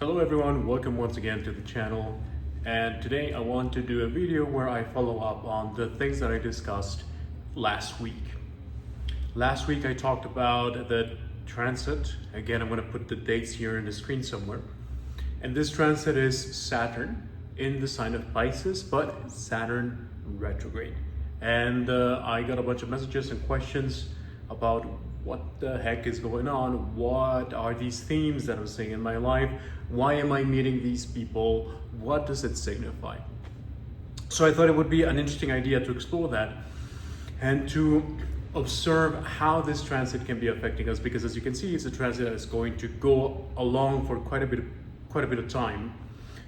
Hello everyone, welcome once again to the channel. And today I want to do a video where I follow up on the things that I discussed last week. Last week I talked about the transit. Again, I'm going to put the dates here in the screen somewhere. And this transit is Saturn in the sign of Pisces, but Saturn retrograde. And I got a bunch of messages and questions about what the heck is going on? What are these themes that I'm seeing in my life? Why am I meeting these people? What does it signify? So I thought it would be an interesting idea to explore that and to observe how this transit can be affecting us, because as you can see, it's a transit that is going to go along for quite a bit of time.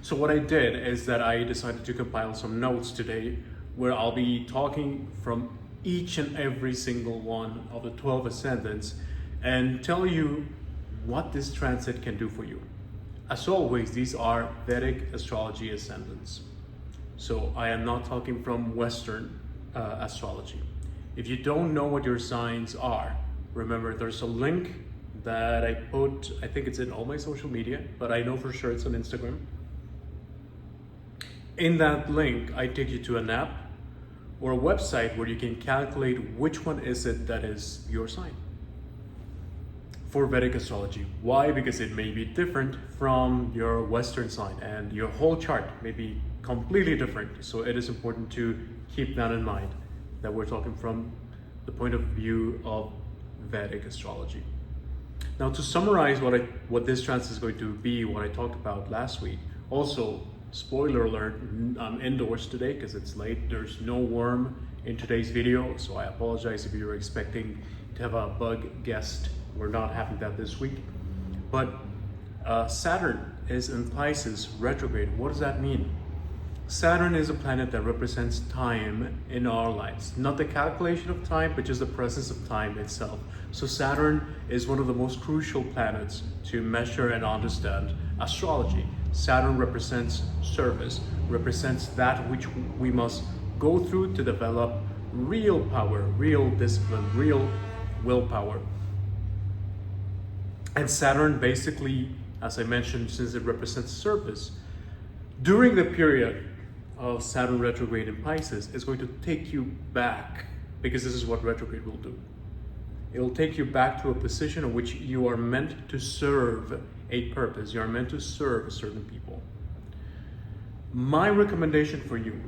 So what I did is that I decided to compile some notes today where I'll be talking from each and every single one of the 12 ascendants and tell you what this transit can do for you. As always, these are Vedic astrology ascendants. So I am not talking from Western astrology. If you don't know what your signs are, remember there's a link that I put, I think it's in all my social media, but I know for sure it's on Instagram. In that link, I take you to an app or a website where you can calculate which one is it that is your sign for Vedic astrology. Why? Because it may be different from your Western sign and your whole chart may be completely different. So it is important to keep that in mind, that we're talking from the point of view of Vedic astrology. Now, to summarize what this transit is going to be, what I talked about last week. Also, spoiler alert, I'm indoors today because it's late. There's no worm in today's video, so I apologize if you were expecting to have a bug guest. We're not having that this week. But Saturn is in Pisces retrograde. What does that mean? Saturn is a planet that represents time in our lives. Not the calculation of time, but just the presence of time itself. So Saturn is one of the most crucial planets to measure and understand astrology. Saturn represents service, represents that which we must go through to develop real power, real discipline, real willpower. And Saturn basically, as I mentioned, since it represents service, during the period of Saturn retrograde in Pisces, is going to take you back, because this is what retrograde will do. It'll take you back to a position in which you are meant to serve a purpose. You are meant to serve certain people. My recommendation for you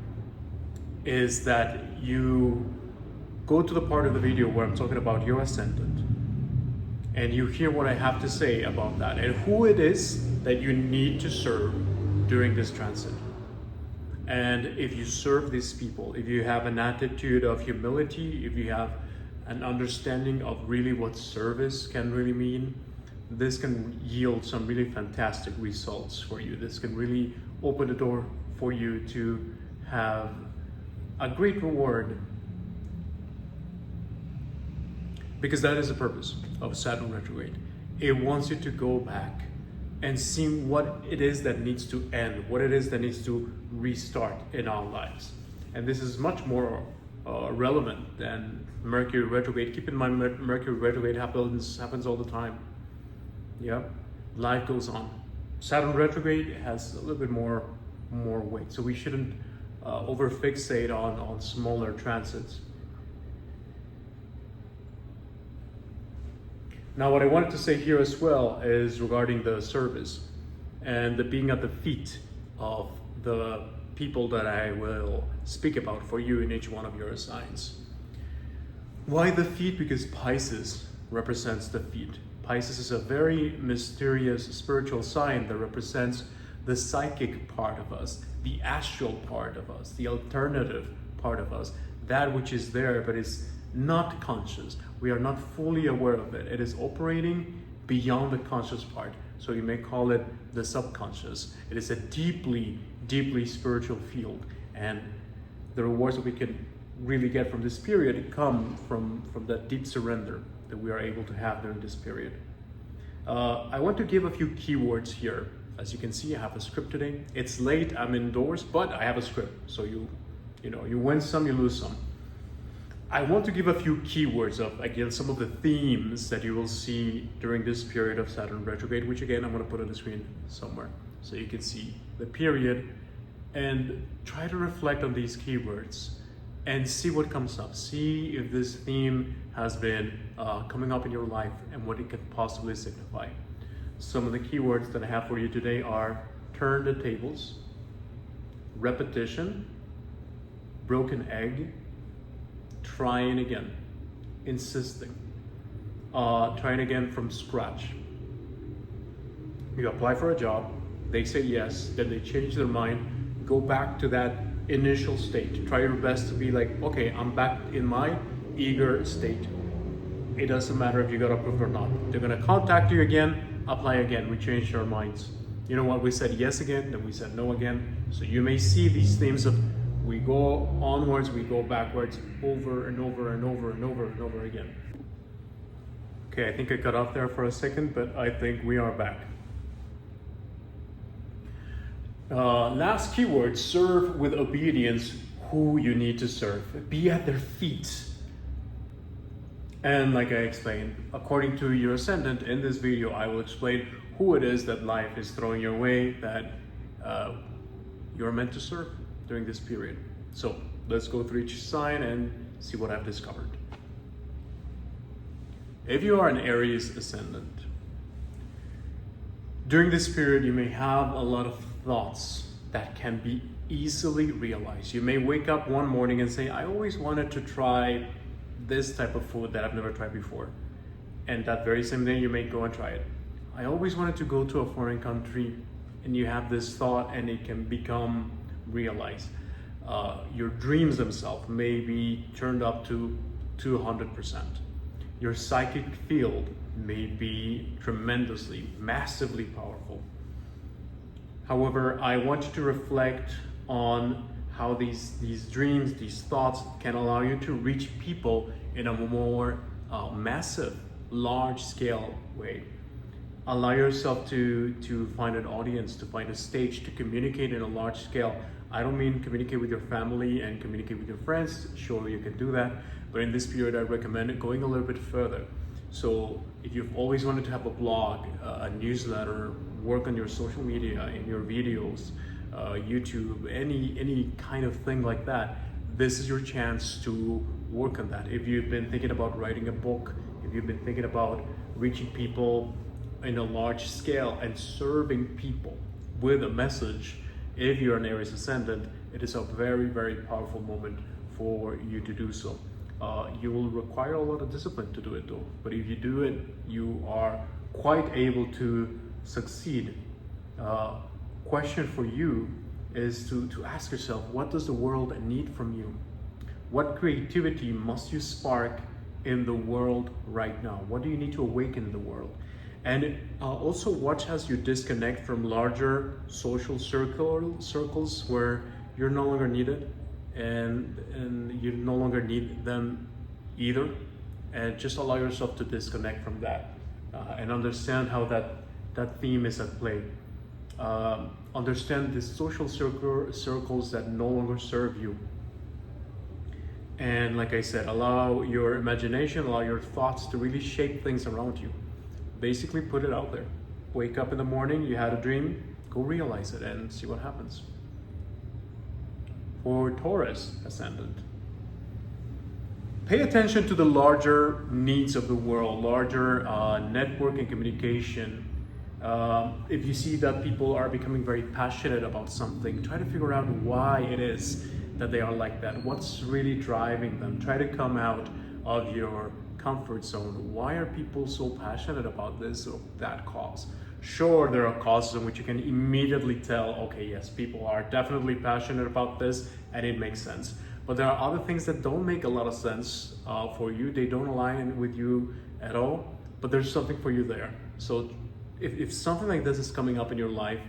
is that you go to the part of the video where I'm talking about your ascendant and you hear what I have to say about that and who it is that you need to serve during this transit. And if you serve these people, if you have an attitude of humility, if you have an understanding of really what service can really mean, this can yield some really fantastic results for you. This can really open the door for you to have a great reward, because that is the purpose of Saturn retrograde. It wants you to go back and see what it is that needs to end, what it is that needs to restart in our lives. And this is much more relevant than Mercury retrograde. Keep in mind, Mercury retrograde happens all the time. Yeah, life goes on. Saturn retrograde has a little bit more weight, so we shouldn't over-fixate on smaller transits. Now, what I wanted to say here as well is regarding the service and the being at the feet of the people that I will speak about for you in each one of your signs. Why the feet? Because Pisces represents the feet. Pisces is a very mysterious spiritual sign that represents the psychic part of us, the astral part of us, the alternative part of us, that which is there but is not conscious. We are not fully aware of it. It is operating beyond the conscious part. So you may call it the subconscious. It is a deeply, deeply spiritual field. And the rewards that we can really get from this period come from that deep surrender that we are able to have during this period. I want to give a few keywords here. As you can see, I have a script today. It's late, I'm indoors, but I have a script. So you win some, you lose some. I want to give a few keywords of, again, some of the themes that you will see during this period of Saturn retrograde, which again, I'm going to put on the screen somewhere so you can see the period, and try to reflect on these keywords and see what comes up. See if this theme has been coming up in your life and what it could possibly signify. Some of the keywords that I have for you today are turn the tables, repetition, broken egg, trying again, insisting, trying again from scratch. You apply for a job, they say yes, then they change their mind, go back to that initial state. Try your best to be like, okay, I'm back in my eager state. It doesn't matter if you got approved or not. They're gonna contact you again, apply again. We changed our minds. You know what, we said yes again, then we said no again. So you may see these themes of we go onwards, we go backwards, over and over and over and over and over again. Okay, I think I cut off there for a second, but I think we are back. Last keyword, serve with obedience who you need to serve. Be at their feet. And like I explained, according to your ascendant, in this video, I will explain who it is that life is throwing your way that you're meant to serve during this period. So let's go through each sign and see what I've discovered. If you are an Aries ascendant, during this period you may have a lot of thoughts that can be easily realized. You may wake up one morning and say, I always wanted to try this type of food that I've never tried before. And that very same day you may go and try it. I always wanted to go to a foreign country, and you have this thought and it can become realized. Your dreams themselves may be turned up to 200%. Your psychic field may be tremendously, massively powerful. However, I want you to reflect on how these dreams, these thoughts can allow you to reach people in a more massive, large-scale way. Allow yourself to find an audience, to find a stage, to communicate in a large scale. I don't mean communicate with your family and communicate with your friends. Surely you can do that. But in this period, I recommend going a little bit further. So if you've always wanted to have a blog, a newsletter, work on your social media, in your videos, YouTube, any kind of thing like that, this is your chance to work on that. If you've been thinking about writing a book, if you've been thinking about reaching people in a large scale and serving people with a message, if you're an Aries ascendant, it is a very, very powerful moment for you to do so. You will require a lot of discipline to do it though, but if you do it, you are quite able to succeed. Question for you is to ask yourself, what does the world need from you? What creativity must you spark in the world right now? What do you need to awaken in the world? And also watch as you disconnect from larger social circles where you're no longer needed and you no longer need them either. And just allow yourself to disconnect from that and understand how that theme is at play. Understand the social circles that no longer serve you. And like I said, allow your imagination, allow your thoughts to really shape things around you. Basically put it out there. Wake up in the morning, you had a dream, go realize it and see what happens. For Taurus ascendant, pay attention to the larger needs of the world, larger network and communication. If you see that people are becoming very passionate about something, try to figure out why it is that they are like that. What's really driving them? Try to come out of your comfort zone. Why are people so passionate about this or that cause? Sure, there are causes in which you can immediately tell, okay, yes, people are definitely passionate about this and it makes sense. But there are other things that don't make a lot of sense for you. They don't align with you at all, but there's something for you there. So if something like this is coming up in your life,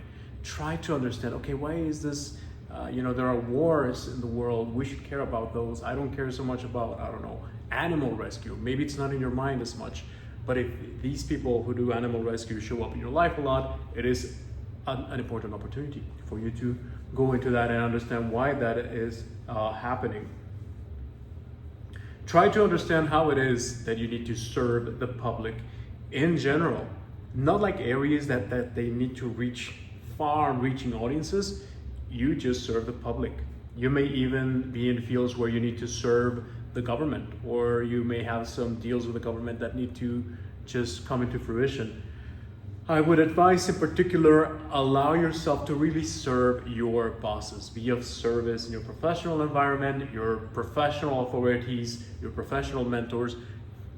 try to understand, okay, why is this, there are wars in the world, we should care about those. I don't care so much about, I don't know, animal rescue. Maybe it's not in your mind as much, but if these people who do animal rescue show up in your life a lot, it is an important opportunity for you to go into that and understand why that is happening. Try to understand how it is that you need to serve the public in general. Not like areas that they need to reach far-reaching audiences. You just serve the public. You may even be in fields where you need to serve the government, or you may have some deals with the government that need to just come into fruition. I would advise in particular, allow yourself to really serve your bosses. Be of service in your professional environment, your professional authorities, your professional mentors.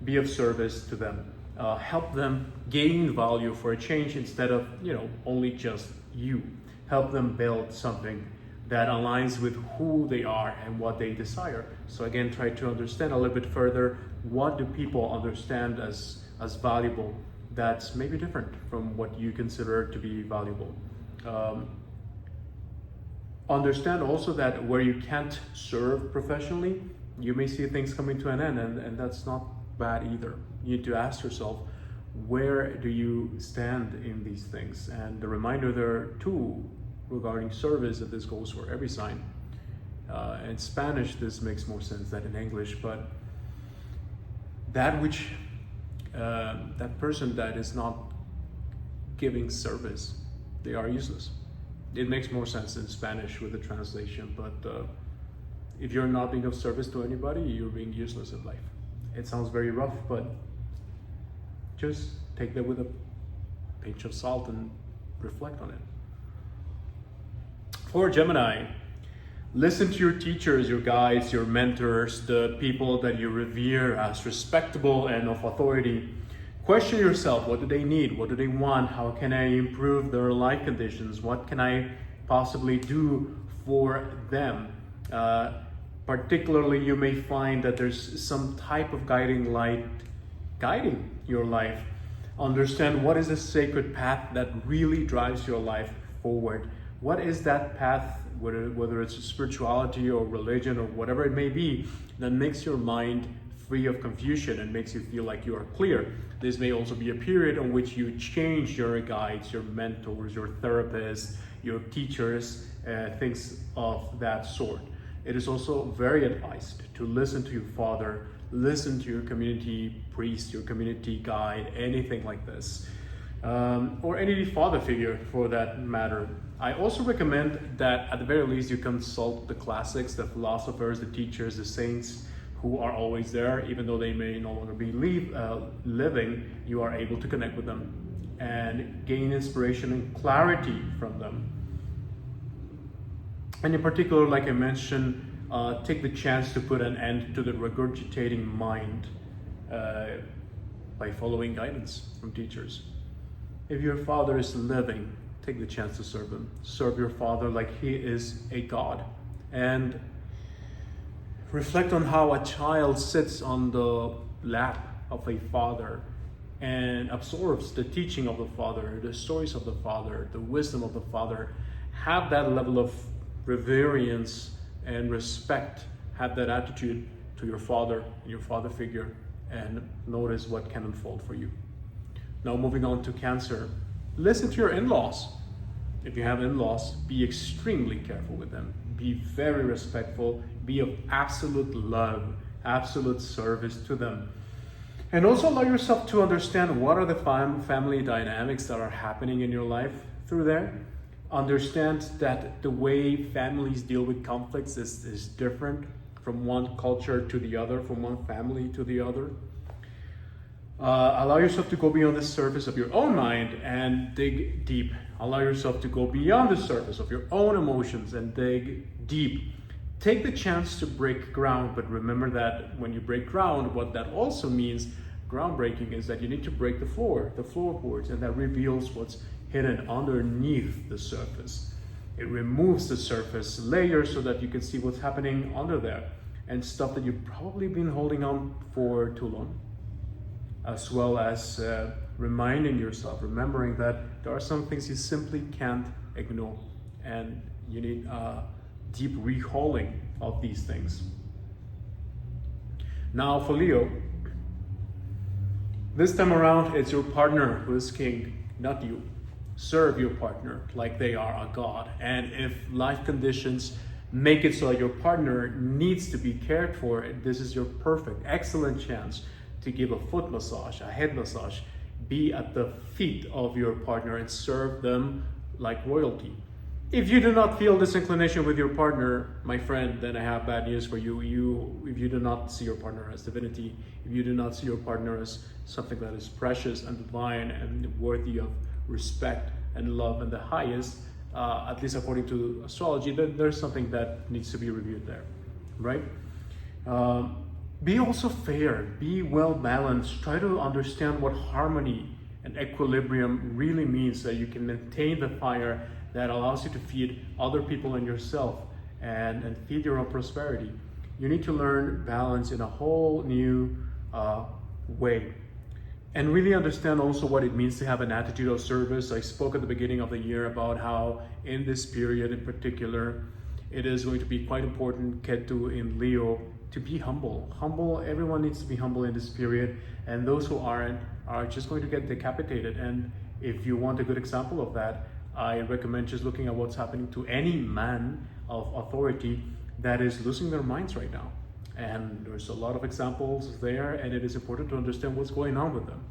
Be of service to them. Help them gain value for a change instead of, only just you. Help them build something that aligns with who they are and what they desire. So again, try to understand a little bit further, what do people understand as valuable that's maybe different from what you consider to be valuable. Understand also that where you can't serve professionally, you may see things coming to an end, and that's not bad either. You need to ask yourself, where do you stand in these things? And the reminder there too regarding service, that this goes for every sign. In Spanish, this makes more sense than in English, but that person that is not giving service, they are useless. It makes more sense in Spanish with the translation, but if you're not being of service to anybody, you're being useless in life. It sounds very rough, but just take that with a pinch of salt and reflect on it. For Gemini, listen to your teachers, your guides, your mentors, the people that you revere as respectable and of authority. Question yourself, what do they need? What do they want? How can I improve their life conditions? What can I possibly do for them? Particularly, you may find that there's some type of guiding light guiding your life. Understand what is the sacred path that really drives your life forward. What is that path, whether it's spirituality or religion or whatever it may be, that makes your mind free of confusion and makes you feel like you are clear. This may also be a period in which you change your guides, your mentors, your therapists, your teachers, things of that sort. It is also very advised to listen to your father, listen to your community priest, your community guide, anything like this, or any father figure for that matter. I also recommend that at the very least you consult the classics, the philosophers, the teachers, the saints who are always there. Even though they may no longer be living, you are able to connect with them and gain inspiration and clarity from them. And in particular, like I mentioned, take the chance to put an end to the regurgitating mind by following guidance from teachers. If your father is living, take the chance to serve him. Serve your father like he is a god. And reflect on how a child sits on the lap of a father and absorbs the teaching of the father, the stories of the father, the wisdom of the father. Have that level of reverence and respect. Have that attitude to your father, your father figure, and notice what can unfold for you. Now moving on to Cancer. Listen to your in-laws. If you have in-laws, be extremely careful with them. Be very respectful. Be of absolute love, absolute service to them. And also allow yourself to understand what are the family dynamics that are happening in your life through there. Understand that the way families deal with conflicts is different from one culture to the other, from one family to the other. Allow yourself to go beyond the surface of your own mind and dig deep. Allow yourself to go beyond the surface of your own emotions and dig deep. Take the chance to break ground, but remember that when you break ground, what that also means, groundbreaking, is that you need to break the floorboards, and that reveals what's hidden underneath the surface. It removes the surface layer so that you can see what's happening under there and stuff that you've probably been holding on for too long. As well as reminding yourself, remembering that there are some things you simply can't ignore, and you need a deep rehauling of these things. Now for Leo, this time around it's your partner who is king, not you. Serve your partner like they are a god, and if life conditions Make it so that your partner needs to be cared for. This is your perfect, excellent chance to give a foot massage, a head massage. Be at the feet of your partner and serve them like royalty. If you do not feel this inclination with your partner, my friend, then I have bad news for you. If you do not see your partner as divinity, if you do not see your partner as something that is precious and divine and worthy of respect and love and the highest, at least according to astrology, then there's something that needs to be reviewed there, right? Be also fair, be well balanced, try to understand what harmony and equilibrium really means, so that you can maintain the fire that allows you to feed other people and yourself and feed your own prosperity. You need to learn balance in a whole new way. And really understand also what it means to have an attitude of service. I spoke at the beginning of the year about how in this period in particular, it is going to be quite important, Ketu in Leo, to be humble. Humble, everyone needs to be humble in this period, and those who aren't are just going to get decapitated. And if you want a good example of that, I recommend just looking at what's happening to any man of authority that is losing their minds right now. And there's a lot of examples there, and it is important to understand what's going on with them.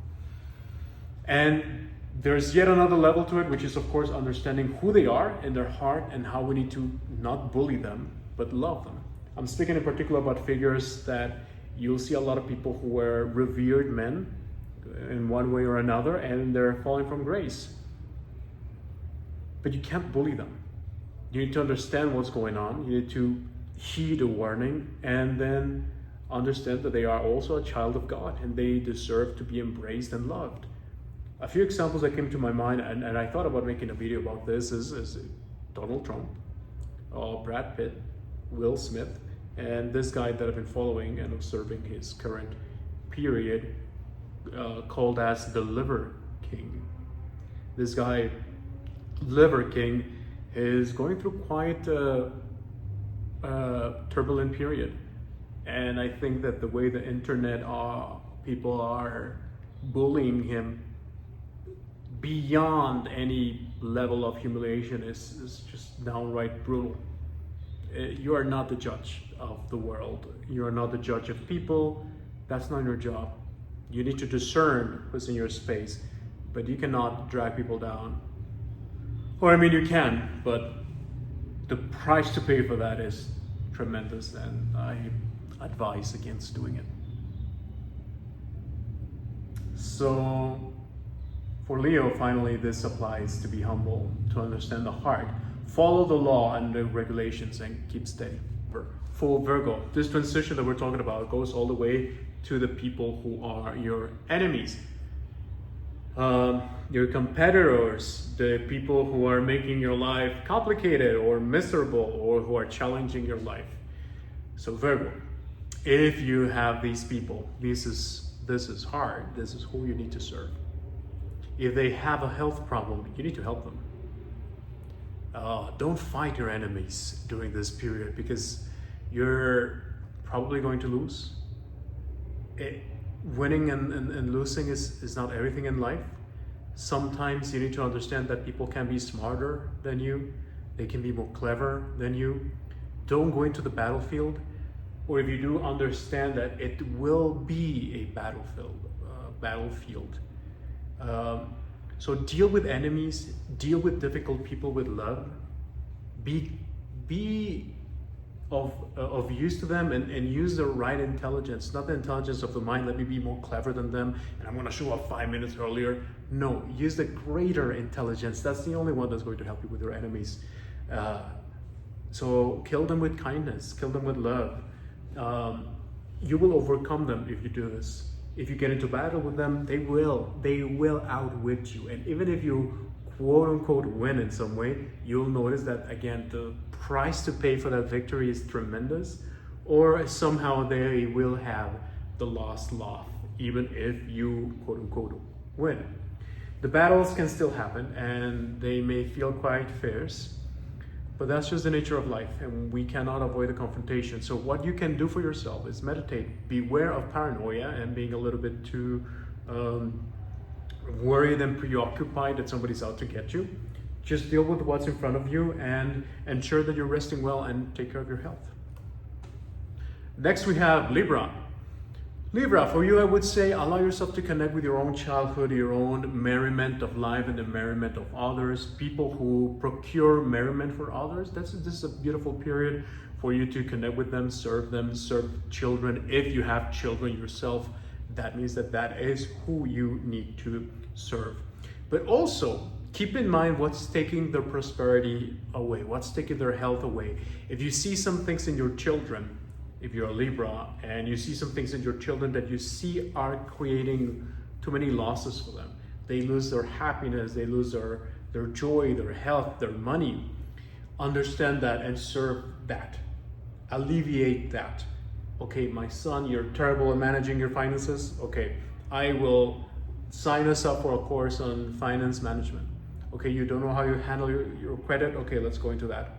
And there's yet another level to it, which is of course understanding who they are in their heart and how we need to not bully them, but love them. I'm speaking in particular about figures that you'll see a lot of people who were revered men in one way or another, and they're falling from grace. But you can't bully them. You need to understand what's going on. You need to heed a warning and then understand that they are also a child of God and they deserve to be embraced and loved. A few examples that came to my mind, and I thought about making a video about this, is Donald Trump, Brad Pitt, Will Smith, and this guy that I've been following and observing his current period, called as the Liver King. This guy, Liver King, is going through quite a turbulent period, and I think that the way the internet people are bullying him beyond any level of humiliation is just downright brutal. You are not the judge of the world. You are not the judge of people. That's not your job. You need to discern what's in your space, but you cannot drag people down. Or I mean, you can, but the price to pay for that is tremendous, and I advise against doing it. So for Leo, finally, this applies to be humble, to understand the heart, follow the law and the regulations, and keep steady. For Virgo, this transition that we're talking about goes all the way to the people who are your enemies, your competitors, the people who are making your life complicated or miserable, or who are challenging your life. So Virgo, if you have these people, this is hard. This is who you need to serve. If they have a health problem, you need to help them. Don't fight your enemies during this period, because you're probably going to lose. Winning and losing is not everything in life. Sometimes you need to understand that people can be smarter than you. They can be more clever than you. Don't go into the battlefield, or if you do, understand that it will be a battlefield. So deal with enemies, deal with difficult people with love. Be of use to them, and use the right intelligence, not the intelligence of the mind. Let me be more clever than them and I'm going to show up 5 minutes earlier. No, use the greater intelligence. That's the only one that's going to help you with your enemies. So kill them with kindness, kill them with love. You will overcome them if you do this. If you get into battle with them, they will outwit you. And even if you quote unquote win in some way, you'll notice that again, the price to pay for that victory is tremendous, or somehow they will have the last laugh, even if you quote unquote win. The battles can still happen and they may feel quite fierce, but that's just the nature of life, and we cannot avoid the confrontation. So what you can do for yourself is meditate. Beware of paranoia and being a little bit too worried and preoccupied that somebody's out to get you. Just deal with what's in front of you and ensure that you're resting well and take care of your health. Next we have Libra. Libra, for you I would say allow yourself to connect with your own childhood, your own merriment of life and the merriment of others. People who procure merriment for others, this is a beautiful period for you to connect with them, serve children. If you have children yourself, that means that is who you need to serve. But also, keep in mind what's taking their prosperity away, what's taking their health away. If you see some things in your children, if you're a Libra, and you see some things in your children that you see are creating too many losses for them, they lose their happiness, they lose their joy, their health, their money, understand that and serve that. Alleviate that. Okay, my son, you're terrible at managing your finances. Okay, I will sign us up for a course on finance management. Okay, you don't know how you handle your credit. Okay, let's go into that.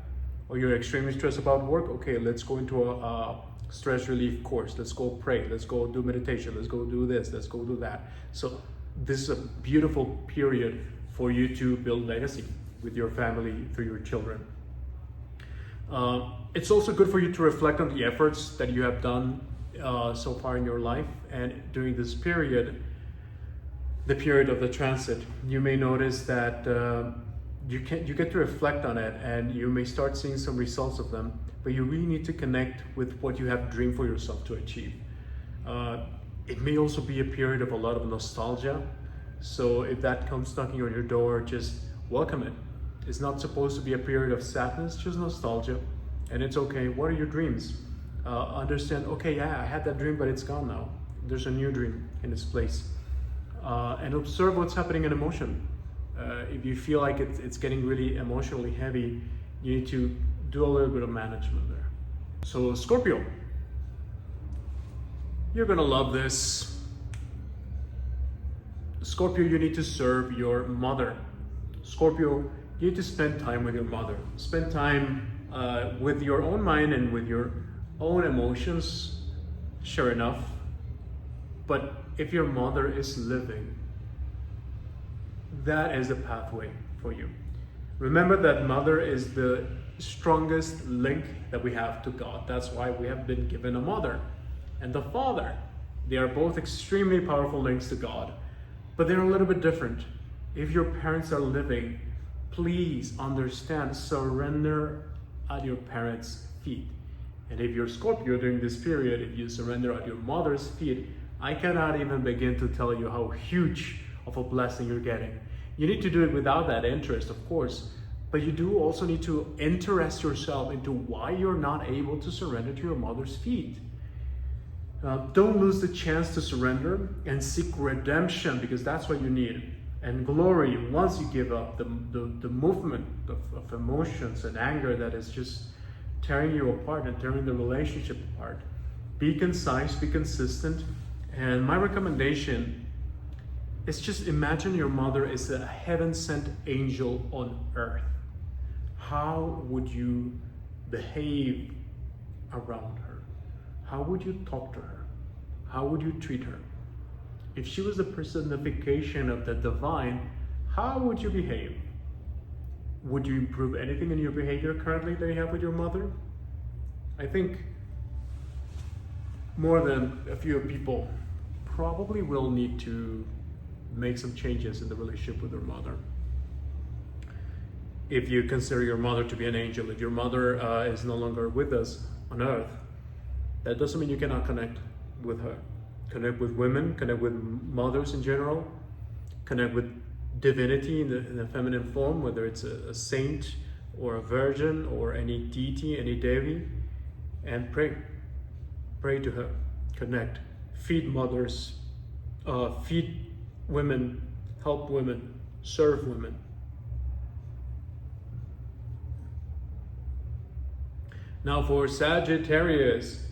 Or you're extremely stressed about work. Okay, let's go into a stress relief course. Let's go pray. Let's go do meditation. Let's go do this. Let's go do that. So this is a beautiful period for you to build legacy with your family, through your children. It's also good for you to reflect on the efforts that you have done so far in your life, and during this period, the period of the transit, you may notice that you get to reflect on it, and you may start seeing some results of them, but you really need to connect with what you have dreamed for yourself to achieve. It may also be a period of a lot of nostalgia, so if that comes knocking on your door, just welcome it. It's not supposed to be a period of sadness, just nostalgia, and it's okay. What are your dreams? Understand, okay, yeah, I had that dream, but it's gone now. There's a new dream in its place. And observe what's happening in emotion. If you feel like it's getting really emotionally heavy, you need to do a little bit of management there. So Scorpio, you're gonna love this. Scorpio, you need to serve your mother. Scorpio, you need to spend time with your mother. Spend time with your own mind and with your own emotions, sure enough. But if your mother is living, that is a pathway for you. Remember that mother is the strongest link that we have to God. That's why we have been given a mother and the father. They are both extremely powerful links to God, but they're a little bit different. If your parents are living, please understand, surrender at your parents' feet. And if you're Scorpio during this period, if you surrender at your mother's feet, I cannot even begin to tell you how huge of a blessing you're getting. You need to do it without that interest, of course, but you do also need to interest yourself into why you're not able to surrender to your mother's feet. Don't lose the chance to surrender and seek redemption, because that's what you need. And glory, once you give up the movement of emotions and anger that is just tearing you apart and tearing the relationship apart. Be concise, be consistent. And my recommendation is just imagine your mother is a heaven-sent angel on earth. How would you behave around her? How would you talk to her? How would you treat her? If she was a personification of the divine, how would you behave? Would you improve anything in your behavior currently that you have with your mother? I think more than a few people probably will need to make some changes in the relationship with their mother. If you consider your mother to be an angel, if your mother is no longer with us on earth, that doesn't mean you cannot connect with her. Connect with women, connect with mothers in general, connect with divinity in the feminine form, whether it's a saint or a virgin or any deity, any devi, and pray. Pray to her, connect, feed mothers, feed women, help women, serve women. Now for Sagittarius,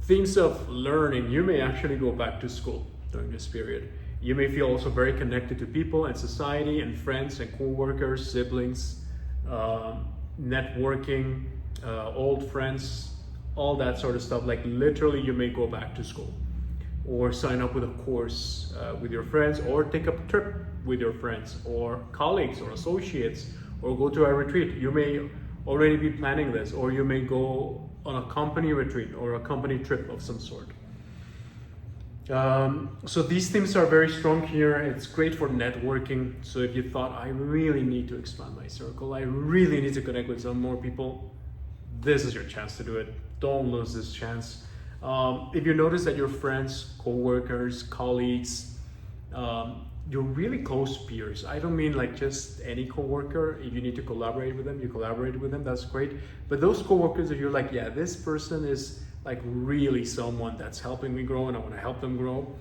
things of learning, you may actually go back to school during this period. You may feel also very connected to people and society and friends and co-workers, siblings, networking, old friends, all that sort of stuff. Like literally you may go back to school or sign up with a course with your friends, or take a trip with your friends or colleagues or associates, or go to a retreat. You may already be planning this, or you may go on a company retreat or a company trip of some sort. So these themes are very strong here. It's great for networking. So if you thought, I really need to expand my circle, I really need to connect with some more people, this is your chance to do it. Don't lose this chance. If you notice that your friends, co-workers, colleagues, your really close peers, I don't mean like just any co-worker. If you need to collaborate with them, you collaborate with them, that's great. But those co-workers that you're like, yeah, this person is like really someone that's helping me grow and I want to help them grow.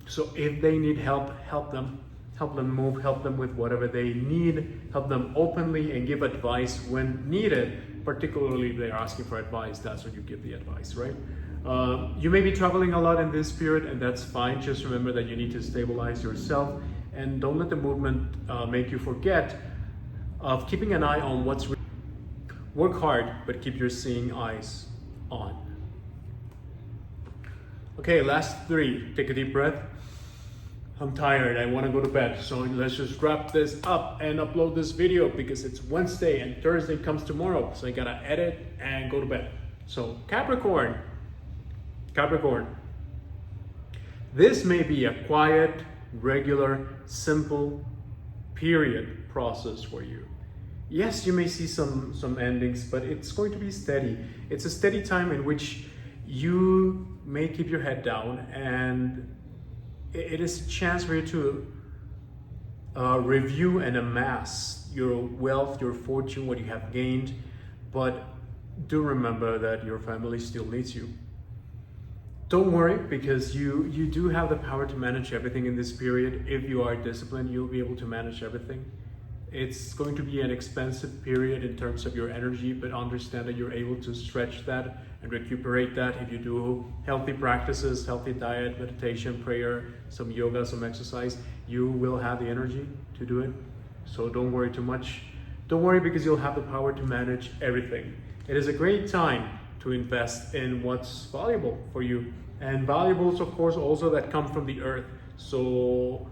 So if they need help, help them move, help them with whatever they need, help them openly and give advice when needed, particularly if they're asking for advice, that's when you give the advice, right? You may be traveling a lot in this period, and that's fine. Just remember that you need to stabilize yourself and don't let the movement make you forget of keeping an eye on what's real. Work hard, but keep your seeing eyes on. Okay, last three. Take a deep breath. I'm tired, I want to go to bed. So let's just wrap this up and upload this video because it's Wednesday and Thursday comes tomorrow. So I gotta edit and go to bed. So Capricorn. This may be a quiet, regular, simple period process for you. Yes, you may see some endings, but it's going to be steady. It's a steady time in which you may keep your head down, and it is a chance for you to review and amass your wealth, your fortune, what you have gained. But do remember that your family still needs you. Don't worry, because you do have the power to manage everything in this period. If you are disciplined, you'll be able to manage everything. It's going to be an expensive period in terms of your energy, but understand that you're able to stretch that and recuperate that if you do healthy practices, healthy diet, meditation, prayer, some yoga, some exercise. You will have the energy to do it. So don't worry too much. Don't worry, because you'll have the power to manage everything. It is a great time to invest in what's valuable for you. And valuables, of course, also that come from the earth. So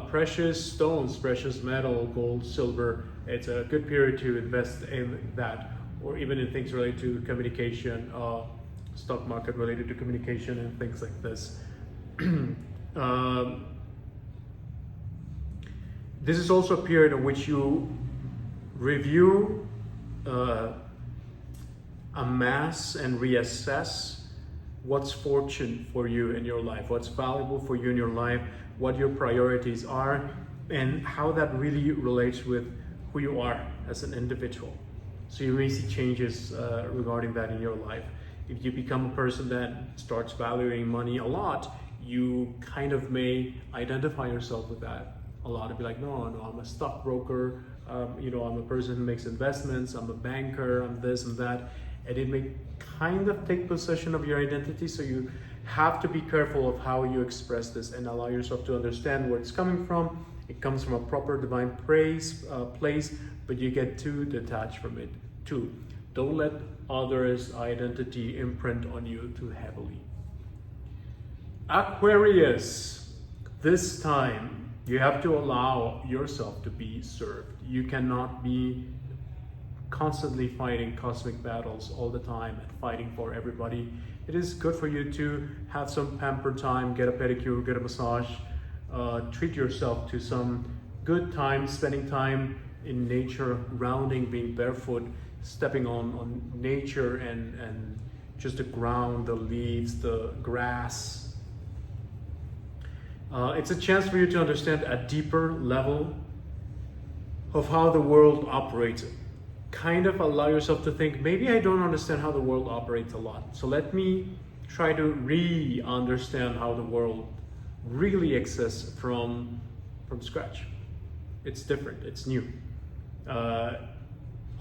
precious stones, precious metal, gold, silver, it's a good period to invest in that, or even in things related to communication, stock market related to communication and things like this. This is also a period in which you review, amass and reassess what's fortune for you in your life, what's valuable for you in your life, what your priorities are, and how that really relates with who you are as an individual. So you may see changes regarding that in your life. If you become a person that starts valuing money a lot, you kind of may identify yourself with that a lot and be like, no, I'm a stockbroker, I'm a person who makes investments, I'm a banker, I'm this and that. And it may kind of take possession of your identity, so you have to be careful of how you express this and allow yourself to understand where it's coming from. It comes from a proper divine place, but you get too detached from it too. Don't let others' identity imprint on you too heavily. Aquarius, this time you have to allow yourself to be served. You cannot be constantly fighting cosmic battles all the time and fighting for everybody. It is good for you to have some pamper time, get a pedicure, get a massage, treat yourself to some good time, spending time in nature, grounding, being barefoot, stepping on nature and just the ground, the leaves, the grass. It's a chance for you to understand a deeper level of how the world operates. Kind of allow yourself to think, maybe I don't understand how the world operates a lot. So let me try to re-understand how the world really exists from scratch. It's different, it's new.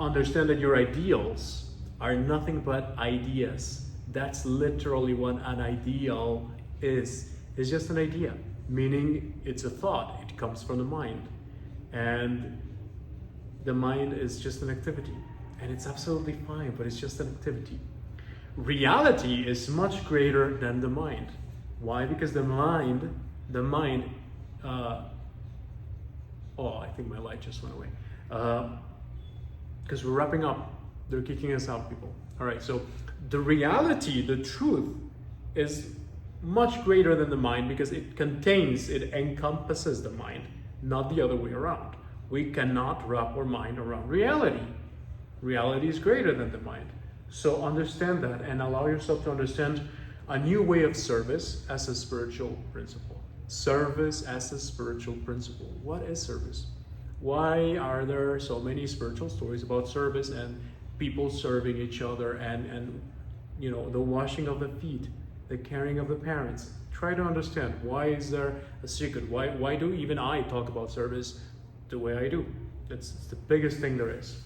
Understand that your ideals are nothing but ideas. That's literally what an ideal is. It's just an idea, meaning it's a thought. It comes from the mind. And the mind is just an activity, and it's absolutely fine, but it's just an activity. Reality is much greater than the mind. Why? Because the mind, oh, I think my light just went away. because we're wrapping up. They're kicking us out, people. All right, so the reality, the truth is much greater than the mind because it encompasses the mind, not the other way around. We cannot wrap our mind around reality. Reality is greater than the mind. So understand that and allow yourself to understand a new way of service as a spiritual principle. Service as a spiritual principle. What is service? Why are there so many spiritual stories about service and people serving each other and you know, the washing of the feet, the caring of the parents? Try to understand, why is there a secret? Why do even I talk about service the way I do? It's the biggest thing there is.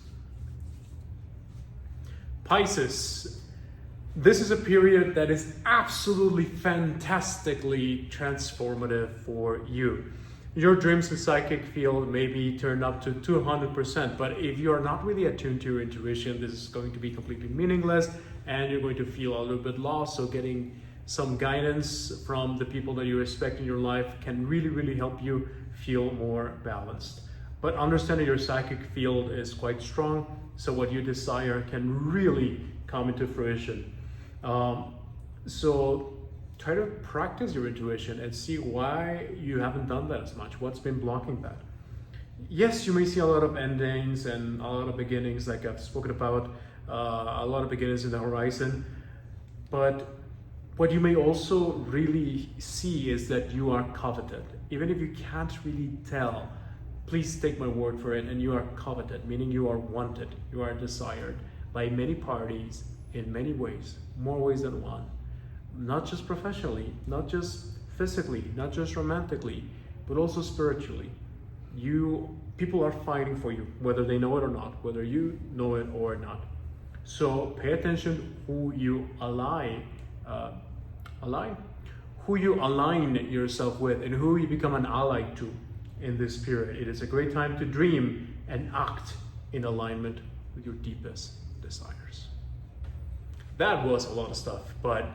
Pisces. This is a period that is absolutely fantastically transformative for you. Your dreams and psychic field may be turned up to 200%, but if you're not really attuned to your intuition, this is going to be completely meaningless and you're going to feel a little bit lost. So getting some guidance from the people that you respect in your life can really, really help you feel more balanced. But understanding your psychic field is quite strong, so what you desire can really come into fruition. So try to practice your intuition and see why you haven't done that as much. What's been blocking that? Yes, you may see a lot of endings and a lot of beginnings, like I've spoken about, a lot of beginnings in the horizon. But what you may also really see is that you are coveted. Even if you can't really tell, please take my word for it, and you are coveted, meaning you are wanted, you are desired by many parties in many ways, more ways than one. Not just professionally, not just physically, not just romantically, but also spiritually. People are fighting for you, whether they know it or not, whether you know it or not. So pay attention who you align yourself with and who you become an ally to in this period. It is a great time to dream and act in alignment with your deepest desires. That was a lot of stuff, but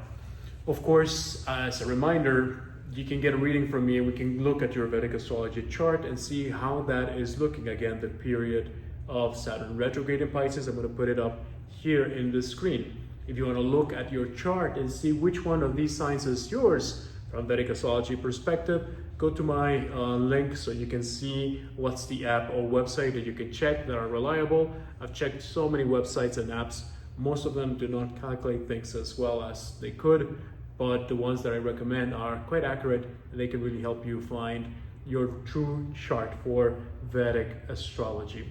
of course, as a reminder, you can get a reading from me and we can look at your Vedic astrology chart and see how that is looking. Again, the period of Saturn retrograde in Pisces. I'm going to put it up here in the screen. If you want to look at your chart and see which one of these signs is yours from Vedic astrology perspective, go to my link so you can see what's the app or website that you can check that are reliable. I've checked so many websites and apps. Most of them do not calculate things as well as they could, but the ones that I recommend are quite accurate and they can really help you find your true chart for Vedic astrology.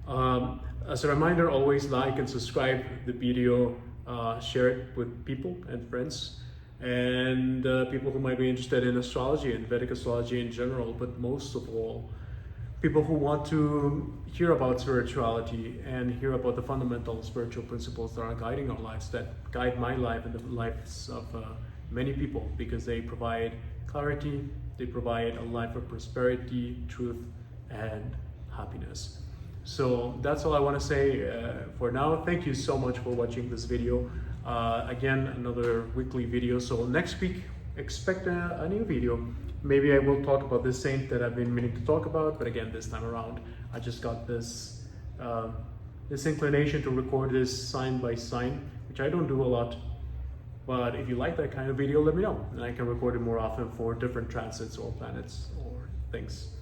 As a reminder, always like and subscribe the video, share it with people and friends and people who might be interested in astrology and Vedic astrology in general, but most of all, people who want to hear about spirituality and hear about the fundamental spiritual principles that are guiding our lives, that guide my life and the lives of many people, because they provide clarity, they provide a life of prosperity, truth, and happiness. So that's all I want to say for now. Thank you so much for watching this video. Again, another weekly video. So next week, expect a new video. Maybe I will talk about this saint that I've been meaning to talk about, but again, this time around, I just got this this inclination to record this sign by sign, which I don't do a lot. But if you like that kind of video, let me know, and I can record it more often for different transits or planets or things.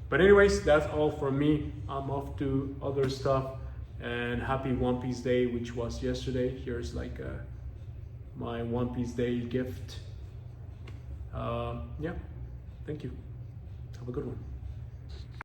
But anyways, that's all from me. I'm off to other stuff, and happy One Piece Day, which was yesterday. Here's like my One Piece Day gift. Yeah. Thank you. Have a good one.